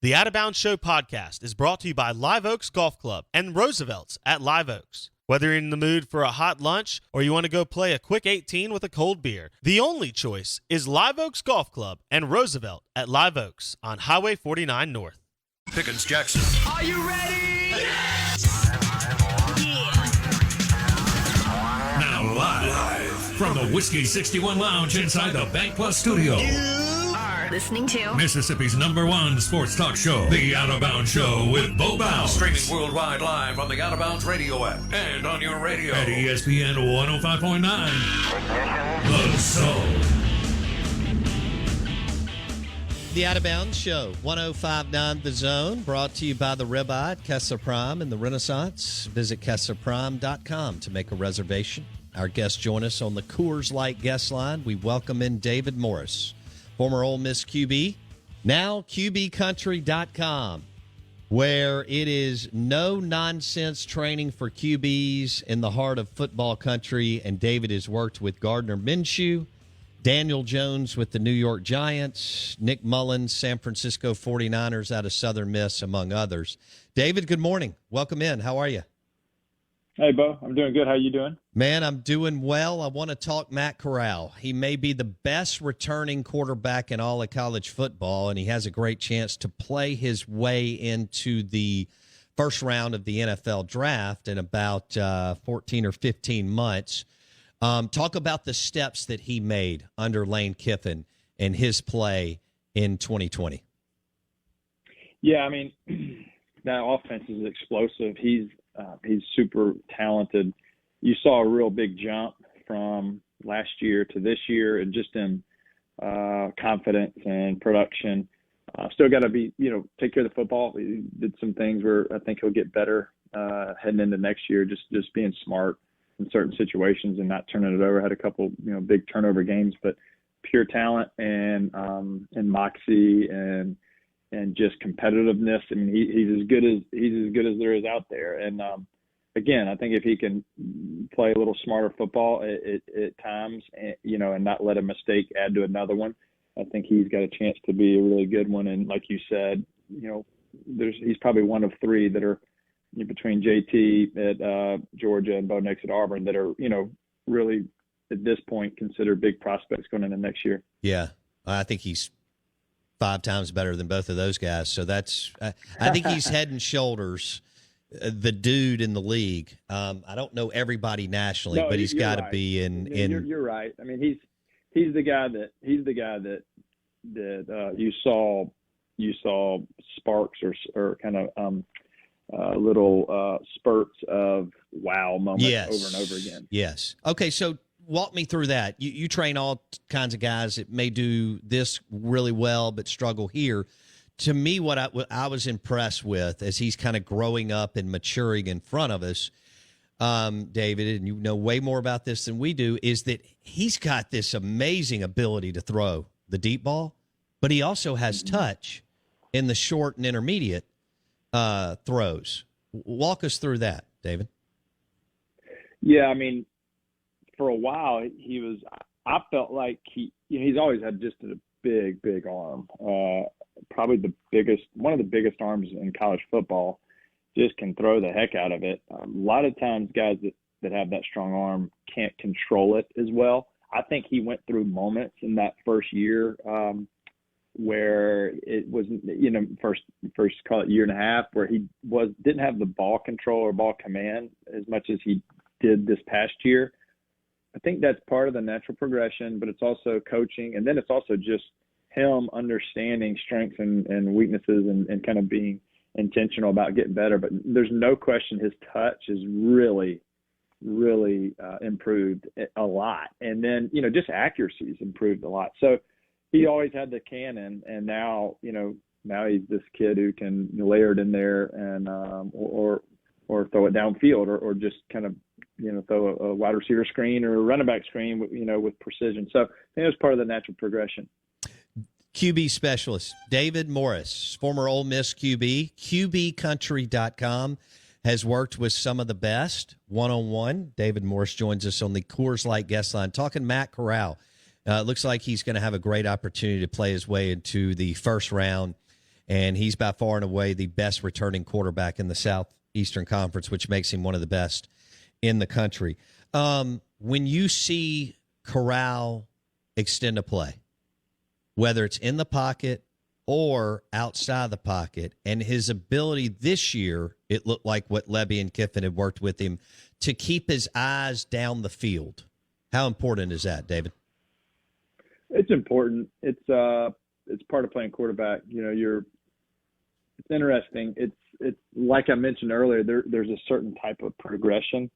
The Out of Bounds Show podcast is brought to you by Live Oaks Golf Club and Roosevelt's at Live Oaks. Whether you're in the mood for a hot lunch or you want to go play a quick 18 with a cold beer, the only choice is Live Oaks Golf Club and Roosevelt at Live Oaks on Highway 49 North. Pickens Jackson. Are you ready? Yes! Now live from the Whiskey 61 Lounge inside the Bank Plus studio. You are listening to Mississippi's #1 sports talk show, The Out of Bounds Show with Bo Bounds. Streaming worldwide live on the Out of Bounds radio app and on your radio at ESPN 105.9. The Zone. The Out of Bounds Show, 105.9 The Zone, brought to you by the Ribeye at Kessler Prime and the Renaissance. Visit KesslerPrime.com to make a reservation. Our guests join us on the Coors Light guest line. We welcome in David Morris, former Ole Miss QB, now QBCountry.com, where it is no-nonsense training for QBs in the heart of football country. And David has worked with Gardner Minshew, Daniel Jones with the New York Giants, Nick Mullins, San Francisco 49ers out of Southern Miss, among others. David, good morning. Welcome in. How are you? Hey, Bo. I'm doing good. How you doing? Man, I'm doing well. I want to talk Matt Corral. He may be the best returning quarterback in all of college football, and he has a great chance to play his way into the first round of the NFL draft in about 14 or 15 months. Talk about the steps that he made under Lane Kiffin and his play in 2020. Yeah, I mean, that offense is explosive. He's super talented. You saw a real big jump from last year to this year, and just in confidence and production. Still got to take care of the football. He did some things where I think he'll get better heading into next year. Just being smart in certain situations and not turning it over. Had a couple big turnover games, but pure talent and moxie and just competitiveness. I mean, he's as good as there is out there. And again, I think if he can play a little smarter football at times, and not let a mistake add to another one, I think he's got a chance to be a really good one. And like you said, he's probably one of three that are between JT at Georgia and Bo Nix at Auburn that are really at this point considered big prospects going into next year. Yeah, I think he's 5 times better than both of those guys. So that's, I think he's head and shoulders the dude in the league. I don't know everybody nationally, but he's got to be in. You're right. I mean, he's the guy that you saw sparks or kind of little spurts of wow moments over and over again. Yes. Okay, so walk me through that. You train all kinds of guys that may do this really well but struggle here. To me, what I was impressed with as he's kind of growing up and maturing in front of us, David, and you know way more about this than we do, is that he's got this amazing ability to throw the deep ball, but he also has touch in the short and intermediate throws. Walk us through that, David. Yeah, I mean, for a while I felt like he's always had just a big arm. Probably one of the biggest arms in college football. Just can throw the heck out of it. A lot of times guys that have that strong arm can't control it as well. I think he went through moments in that first year where it was, first call it year and a half, where he didn't have the ball control or ball command as much as he did this past year. I think that's part of the natural progression, but it's also coaching. And then it's also just him understanding strengths and weaknesses and kind of being intentional about getting better. But there's no question his touch is really improved a lot. And then, just accuracy's improved a lot. So he always had the cannon, and now he's this kid who can layer it in there and or throw it downfield or just kind of throw a wide receiver screen or a running back screen with precision. So I think it was part of the natural progression. QB specialist David Morris, former Ole Miss QB, QBCountry.com, has worked with some of the best one-on-one. David Morris joins us on the Coors Light guest line, talking Matt Corral. It looks like he's going to have a great opportunity to play his way into the first round and he's by far and away the best returning quarterback in the Southeastern Conference, which makes him one of the best in the country. When you see Corral extend a play, whether it's in the pocket or outside the pocket, and his ability this year, it looked like what Levy and Kiffin had worked with him to keep his eyes down the field. How important is that, David? It's important. It's part of playing quarterback. It's interesting. It's like I mentioned earlier, there's a certain type of progression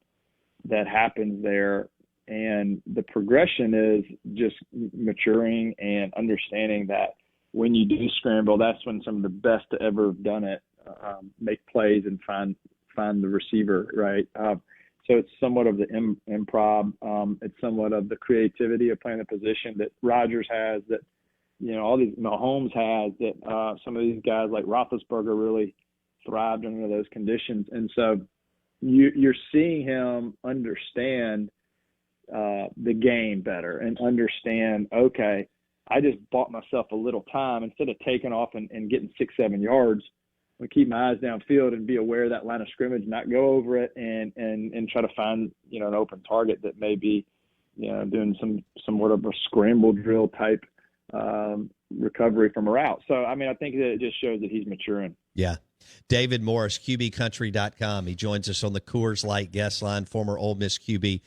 that happens there. And the progression is just maturing and understanding that when you do scramble, that's when some of the best to ever have done it make plays and find the receiver, right? So it's somewhat of the improv. It's somewhat of the creativity of playing the position that Rodgers has, that all these Mahomes has, that some of these guys like Roethlisberger really thrived under those conditions. And so you're seeing him understand the game better and understand, okay, I just bought myself a little time. Instead of taking off and getting 6-7 yards, I keep my eyes downfield and be aware of that line of scrimmage, not go over it and try to find, an open target that may be, doing somewhat of a scramble drill type recovery from a route. So, I think that it just shows that he's maturing. Yeah. David Morris, QBCountry.com. He joins us on the Coors Light guest line, former Ole Miss QB.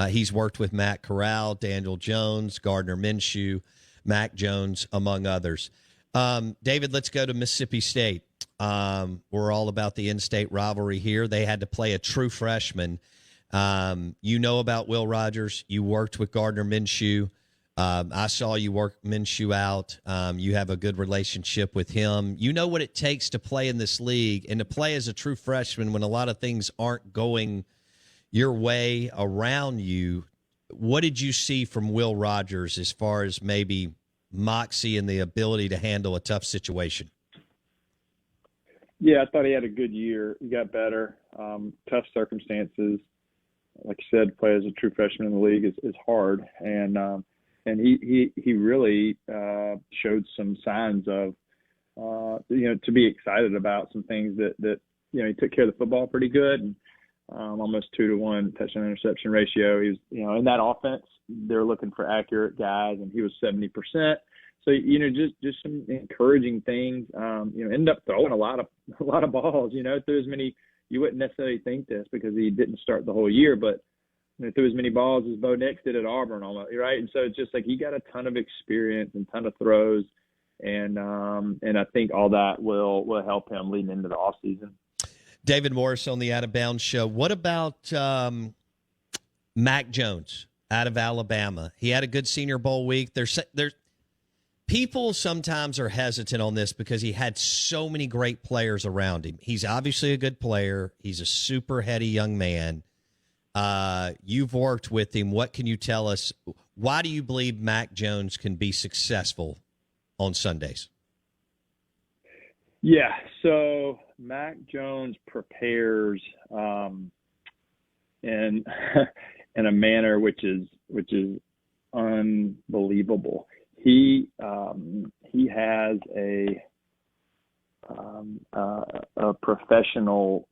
He's worked with Matt Corral, Daniel Jones, Gardner Minshew, Mac Jones, among others. David, let's go to Mississippi State. We're all about the in-state rivalry here. They had to play a true freshman. You know about Will Rogers. You worked with Gardner Minshew. I saw you work Minshew out. You have a good relationship with him. You know what it takes to play in this league and to play as a true freshman when a lot of things aren't going your way around you. What did you see from Will Rogers as far as maybe moxie and the ability to handle a tough situation? Yeah, I thought he had a good year. He got better. Tough circumstances. Like you said, play as a true freshman in the league is hard. And he really showed some signs of, to be excited about some things that he took care of the football pretty good. And, almost 2-to-1 touchdown interception ratio. He was, in that offense, they're looking for accurate guys, and he was 70%. So, just some encouraging things. Ended up throwing a lot of balls. Threw as many. You wouldn't necessarily think this because he didn't start the whole year, but threw as many balls as Bo Nix did at Auburn, almost, right? And so it's just like he got a ton of experience and ton of throws, and I think all that will help him leading into the offseason. David Morris on the Out of Bounds Show. What about Mac Jones out of Alabama? He had a good Senior Bowl week. There's people sometimes are hesitant on this because he had so many great players around him. He's obviously a good player. He's a super heady young man. You've worked with him. What can you tell us? Why do you believe Mac Jones can be successful on Sundays? Yeah, so Mac Jones prepares in a manner which is unbelievable. He has a professional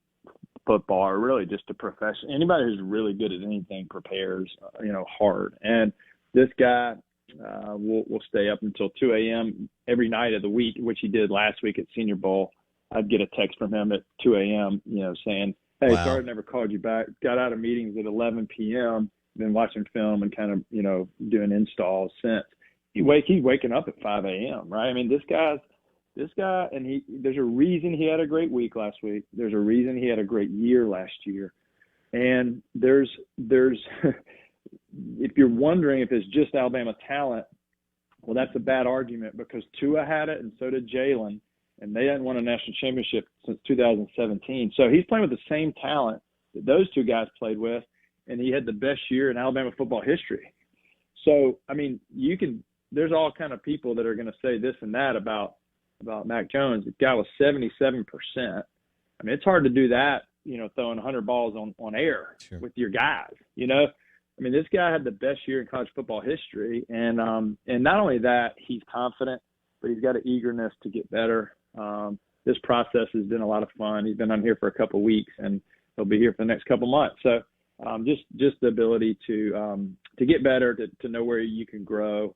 footballer, really just a professional. Anybody who's really good at anything prepares, hard. And this guy will stay up until 2 a.m. every night of the week, which he did last week at Senior Bowl. I'd get a text from him at 2 a.m., saying, hey, wow. Sorry I never called you back. Got out of meetings at 11 p.m., been watching film and kind of, doing installs since. He's waking up at 5 a.m., right? I mean, this guy, and there's a reason he had a great week last week. There's a reason he had a great year last year. And there's if you're wondering if it's just Alabama talent, well, that's a bad argument because Tua had it and so did Jalen, and they hadn't won a national championship since 2017. So he's playing with the same talent that those two guys played with, and he had the best year in Alabama football history. So, I mean, there's all kind of people that are going to say this and that about Mac Jones. The guy was 77%. I mean, it's hard to do that, throwing 100 balls on air Sure. with your guys, I mean, this guy had the best year in college football history. And not only that, he's confident, but he's got an eagerness to get better. This process has been a lot of fun. He's been on here for a couple of weeks, and he'll be here for the next couple of months. So just the ability to get better, to know where you can grow,